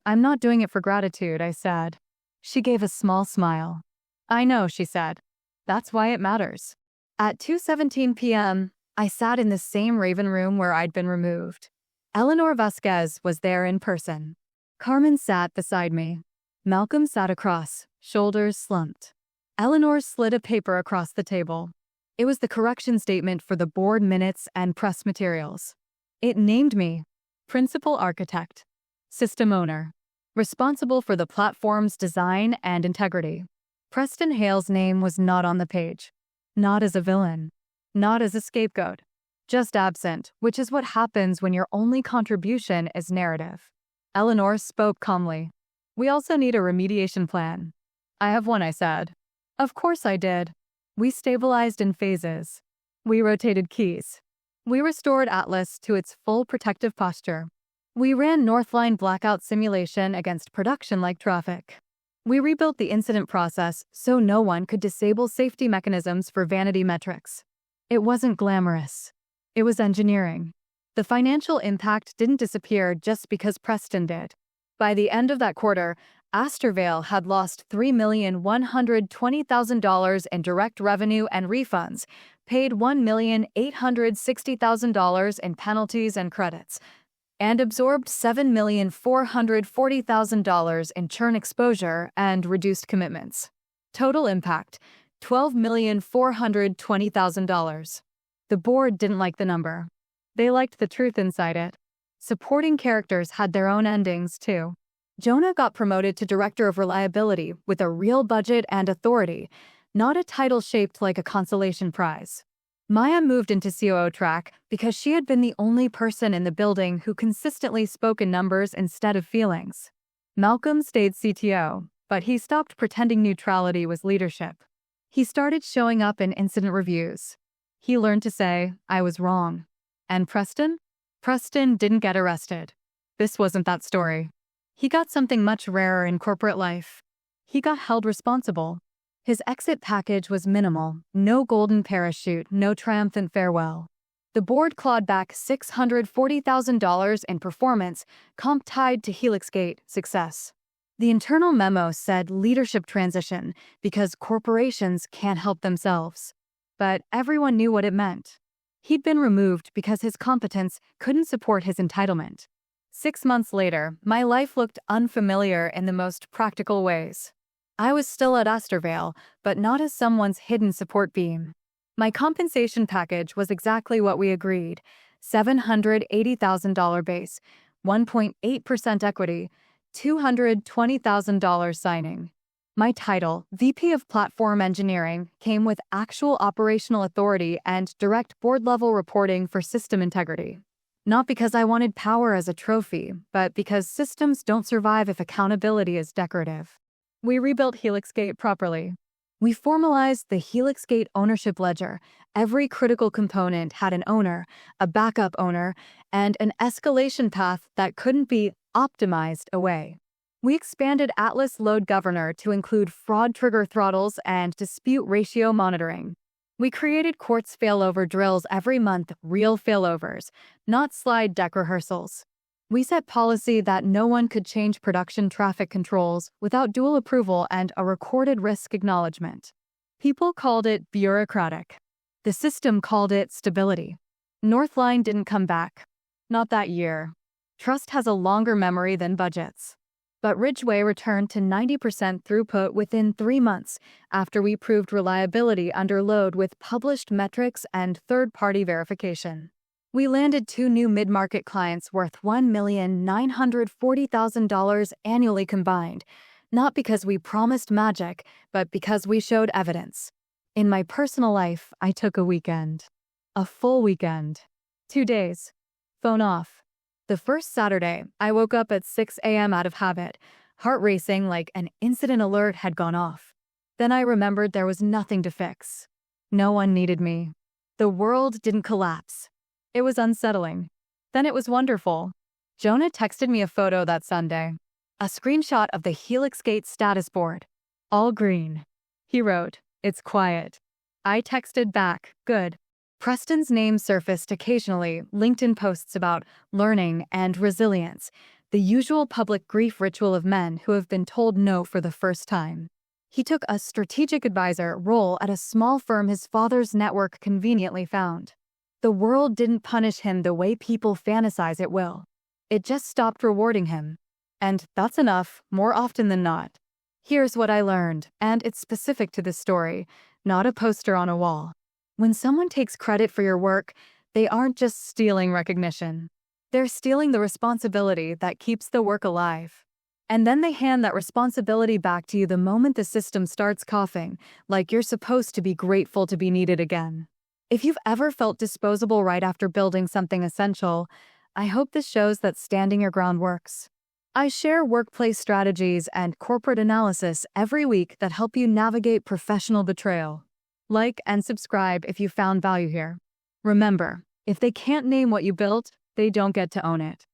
"I'm not doing it for gratitude," I said. She gave a small smile. "I know," she said. "That's why it matters." At 2:17 p.m., I sat in the same Raven room where I'd been removed. Eleanor Vasquez was there in person. Carmen sat beside me. Malcolm sat across, shoulders slumped. Eleanor slid a paper across the table. It was the correction statement for the board minutes and press materials. It named me Principal Architect, System Owner, responsible for the platform's design and integrity. Preston Hale's name was not on the page. Not as a villain. Not as a scapegoat. Just absent, which is what happens when your only contribution is narrative. Eleanor spoke calmly. We also need a remediation plan. I have one, I said. Of course I did. We stabilized in phases. We rotated keys. We restored Atlas to its full protective posture. We ran Northline blackout simulation against production-like traffic. We rebuilt the incident process so no one could disable safety mechanisms for vanity metrics. It wasn't glamorous. It was engineering. The financial impact didn't disappear just because Preston did. By the end of that quarter, Astorvale had lost $3,120,000 in direct revenue and refunds, paid $1,860,000 in penalties and credits, and absorbed $7,440,000 in churn exposure and reduced commitments. Total impact, $12,420,000. The board didn't like the number. They liked the truth inside it. Supporting characters had their own endings, too. Jonah got promoted to Director of Reliability with a real budget and authority, not a title shaped like a consolation prize. Maya moved into COO track because she had been the only person in the building who consistently spoke in numbers instead of feelings. Malcolm stayed CTO, but he stopped pretending neutrality was leadership. He started showing up in incident reviews. He learned to say, I was wrong. And Preston? Preston didn't get arrested. This wasn't that story. He got something much rarer in corporate life. He got held responsible. His exit package was minimal, no golden parachute, no triumphant farewell. The board clawed back $640,000 in performance, comp tied to HelixGate success. The internal memo said leadership transition because corporations can't help themselves. But everyone knew what it meant. He'd been removed because his competence couldn't support his entitlement. 6 months later, my life looked unfamiliar in the most practical ways. I was still at Astorvale, but not as someone's hidden support beam. My compensation package was exactly what we agreed: $780,000 base, 1.8% equity, $220,000 signing. My title, VP of Platform Engineering, came with actual operational authority and direct board-level reporting for system integrity. Not because I wanted power as a trophy, but because systems don't survive if accountability is decorative. We rebuilt HelixGate properly. We formalized the HelixGate ownership ledger. Every critical component had an owner, a backup owner, and an escalation path that couldn't be optimized away. We expanded Atlas Load Governor to include fraud trigger throttles and dispute ratio monitoring. We created Quartz failover drills every month, real failovers, not slide deck rehearsals. We set policy that no one could change production traffic controls without dual approval and a recorded risk acknowledgement. People called it bureaucratic. The system called it stability. Northline didn't come back. Not that year. Trust has a longer memory than budgets. But Ridgeway returned to 90% throughput within 3 months after we proved reliability under load with published metrics and third-party verification. We landed 2 new mid-market clients worth $1,940,000 annually combined, not because we promised magic, but because we showed evidence. In my personal life, I took a weekend. A full weekend. 2 days. Phone off. The first Saturday, I woke up at 6 a.m. out of habit, heart racing like an incident alert had gone off. Then I remembered there was nothing to fix. No one needed me. The world didn't collapse. It was unsettling. Then it was wonderful. Jonah texted me a photo that Sunday. A screenshot of the HelixGate status board. All green. He wrote, "It's quiet." I texted back, "Good." Preston's name surfaced occasionally, LinkedIn posts about learning and resilience, the usual public grief ritual of men who have been told no for the first time. He took a strategic advisor role at a small firm his father's network conveniently found. The world didn't punish him the way people fantasize it will. It just stopped rewarding him. And that's enough, more often than not. Here's what I learned, and it's specific to this story, not a poster on a wall. When someone takes credit for your work, they aren't just stealing recognition. They're stealing the responsibility that keeps the work alive. And then they hand that responsibility back to you the moment the system starts coughing, like you're supposed to be grateful to be needed again. If you've ever felt disposable right after building something essential, I hope this shows that standing your ground works. I share workplace strategies and corporate analysis every week that help you navigate professional betrayal. Like and subscribe if you found value here. Remember, if they can't name what you built, they don't get to own it.